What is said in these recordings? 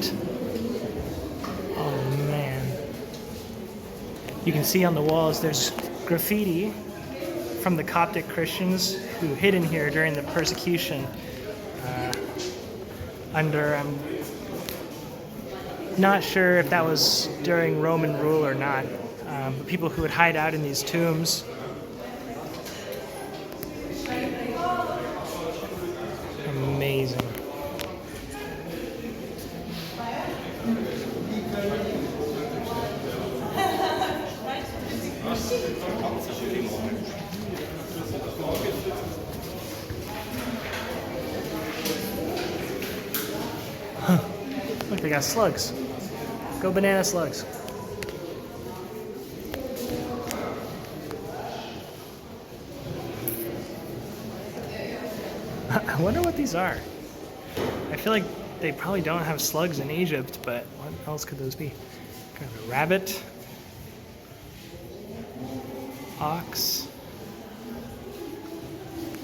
that. Oh man. You can see on the walls there's graffiti from the Coptic Christians who hid in here during the persecution under, I'm not sure if that was during Roman rule or not, but people who would hide out in these tombs. Amazing. Huh. Look, they got slugs. Go banana slugs. I wonder what these are. I feel like they probably don't have slugs in Egypt, but what else could those be? Kind of a rabbit. Ox.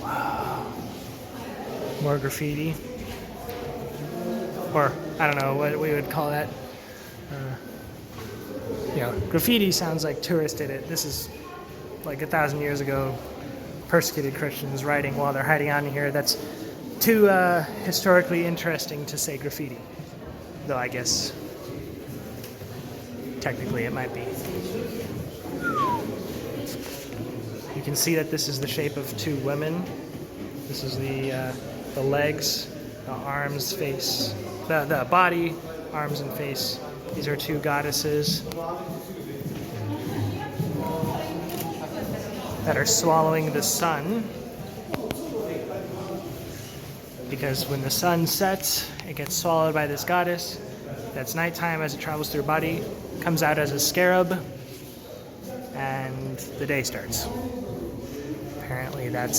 Wow. More graffiti. Or, I don't know what we would call that. Graffiti sounds like tourists did it. This is like 1,000 years ago. Persecuted Christians writing while they're hiding out in here. That's too historically interesting to say graffiti. Though I guess technically it might be. You can see that this is the shape of two women. This is the legs, the arms, face, the body, arms, and face. These are two goddesses that are swallowing the sun, because when the sun sets, it gets swallowed by this goddess. That's nighttime as it travels through her body, comes out as a scarab, and the day starts. Apparently that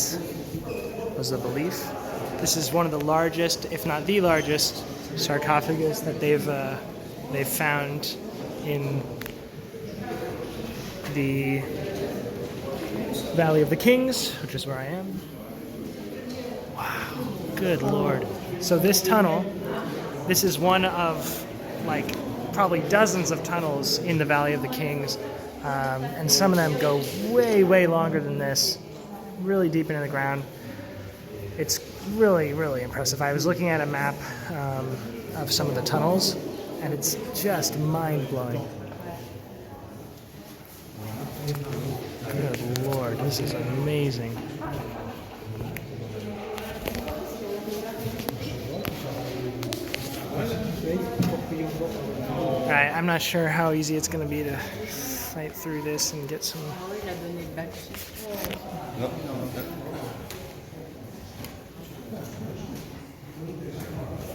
was the belief. This is one of the largest, if not the largest, sarcophagus that they've found in the Valley of the Kings, which is where I am. Wow, good Lord. So this tunnel, this is one of like probably dozens of tunnels in the Valley of the Kings, and some of them go way, way longer than this, really deep into the ground. It's really, really impressive. I was looking at a map of some of the tunnels, and it's just mind-blowing. Good Lord, this is amazing. Alright, I'm not sure how easy it's going to be to fight through this and get some...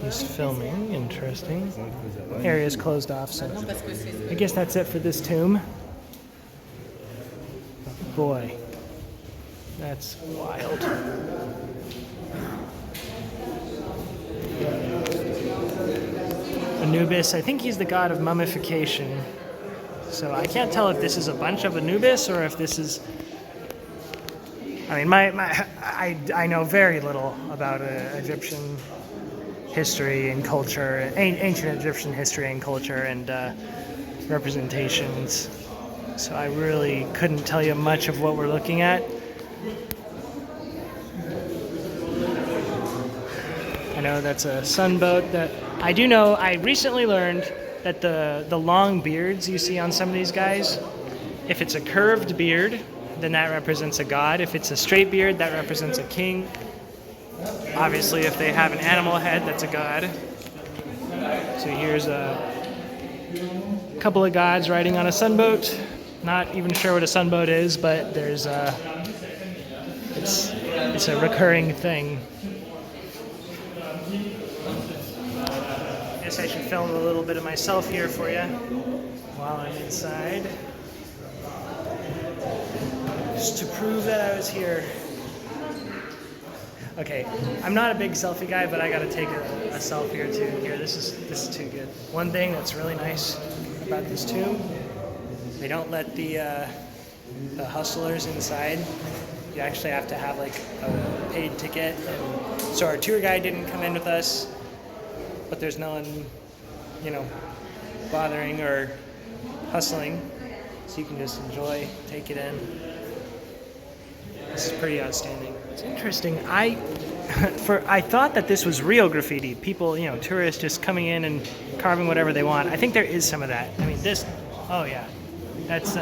He's filming, interesting. Area's closed off, so I guess that's it for this tomb. Boy, that's wild. Anubis, I think he's the god of mummification. So I can't tell if this is a bunch of Anubis or if this is... I mean, I know very little about Egyptian history and culture, ancient Egyptian history and culture and representations. So I really couldn't tell you much of what we're looking at. I know that's a sunboat. That I do know. I recently learned that the long beards you see on some of these guys, if it's a curved beard, then that represents a god. If it's a straight beard, that represents a king. Obviously, if they have an animal head, that's a god. So here's a couple of gods riding on a sunboat. Not even sure what a sunboat is, but there's it's a recurring thing. Guess I should film a little bit of myself here for you while I'm inside, just to prove that I was here. Okay, I'm not a big selfie guy, but I gotta take a selfie or two here. This is too good. One thing that's really nice about this tomb, they don't let the hustlers inside. You actually have to have like a paid ticket. And so our tour guide didn't come in with us, but there's no one you know, bothering or hustling. So you can just enjoy, take it in. This is pretty outstanding. It's interesting. I thought that this was real graffiti. People, you know, tourists just coming in and carving whatever they want. I think there is some of that. I mean, this. Oh yeah, that's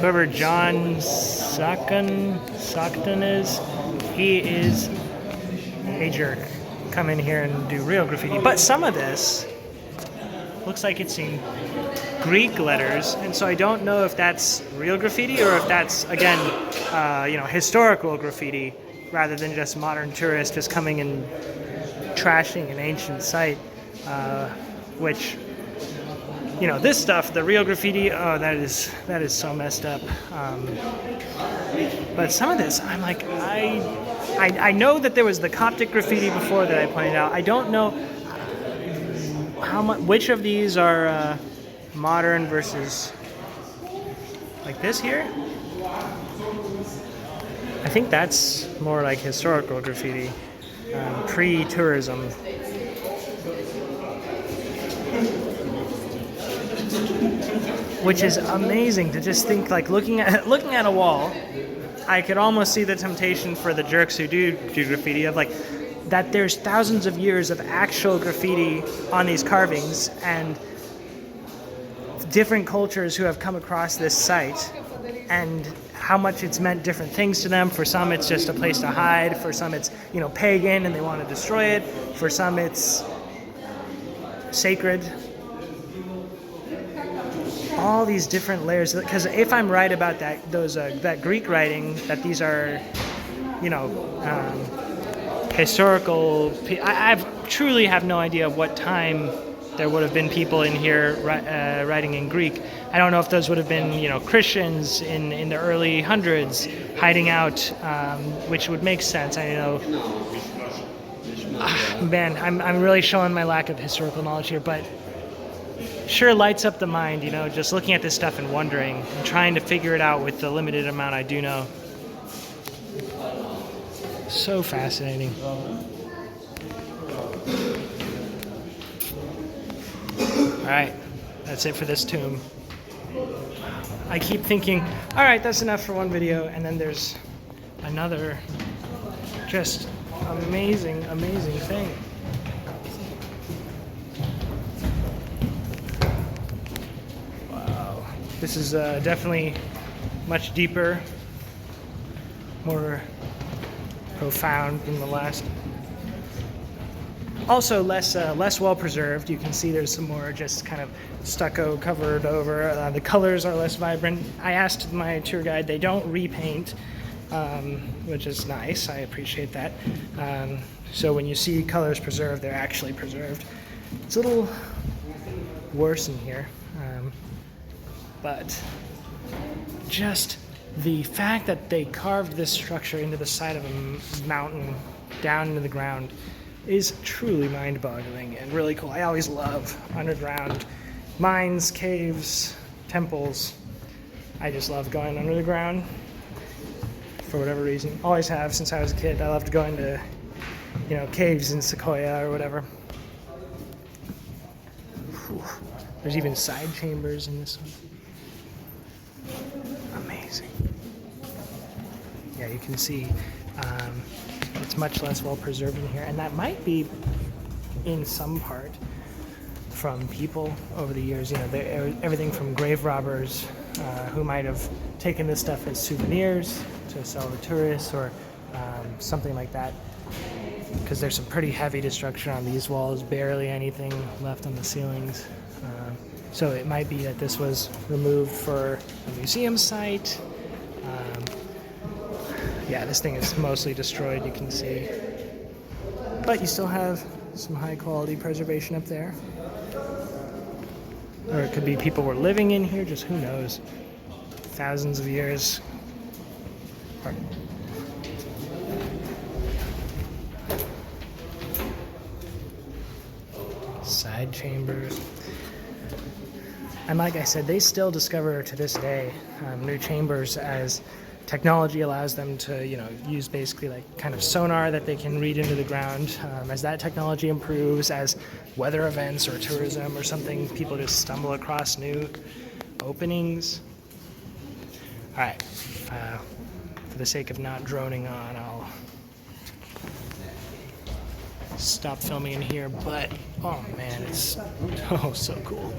whoever John Stockton is. He is a jerk. Come in here and do real graffiti. But some of this looks like it's in Greek letters, and so I don't know if that's real graffiti or if that's, again, you know, historical graffiti rather than just modern tourists just coming and trashing an ancient site, which, you know, this stuff, the real graffiti, oh, that is so messed up. But some of this, I'm like, I know that there was the Coptic graffiti before that I pointed out. I don't know how much, which of these are modern versus like this here. I think that's more like historical graffiti, pre-tourism. Which is amazing to just think, like, looking at a wall, I could almost see the temptation for the jerks who do graffiti of like that there's thousands of years of actual graffiti on these carvings and different cultures who have come across this site and how much it's meant different things to them. For some it's just a place to hide, for some it's, you know, pagan and they want to destroy it, for some it's sacred. All these different layers, because if I'm right about that Greek writing, that these are, you know, historical. I truly have no idea what time there would have been people in here writing in Greek. I don't know if those would have been, you know, Christians in the early hundreds hiding out, which would make sense. I know. Man, I'm really showing my lack of historical knowledge here, but. Sure lights up the mind, you know, just looking at this stuff and wondering and trying to figure it out with the limited amount I do know. So fascinating. All right, that's it for this tomb. I keep thinking, all right, that's enough for one video, and then there's another just amazing, amazing thing. This is definitely much deeper, more profound than the last. Also less well preserved. You can see there's some more just kind of stucco covered over. The colors are less vibrant. I asked my tour guide, they don't repaint, which is nice. I appreciate that. So when you see colors preserved, they're actually preserved. It's a little worse in here. But just the fact that they carved this structure into the side of a mountain down into the ground is truly mind-boggling and really cool. I always love underground mines, caves, temples. I just love going under the ground for whatever reason. Always have since I was a kid. I loved going to, you know, caves in Sequoia or whatever. Whew. There's even side chambers in this one. Amazing. Yeah, you can see it's much less well preserved in here, and that might be in some part from people over the years. You know, everything from grave robbers who might have taken this stuff as souvenirs to sell to tourists or something like that. Because there's some pretty heavy destruction on these walls, barely anything left on the ceilings. So it might be that this was removed for a museum site. Yeah, this thing is mostly destroyed, you can see. But you still have some high quality preservation up there. Or it could be people were living in here, just who knows. Thousands of years. Side chambers. And like I said, they still discover to this day new chambers as technology allows them to, use basically like kind of sonar that they can read into the ground. As that technology improves, as weather events or tourism or something, people just stumble across new openings. All right, for the sake of not droning on, I'll stop filming in here, but oh man, it's so cool.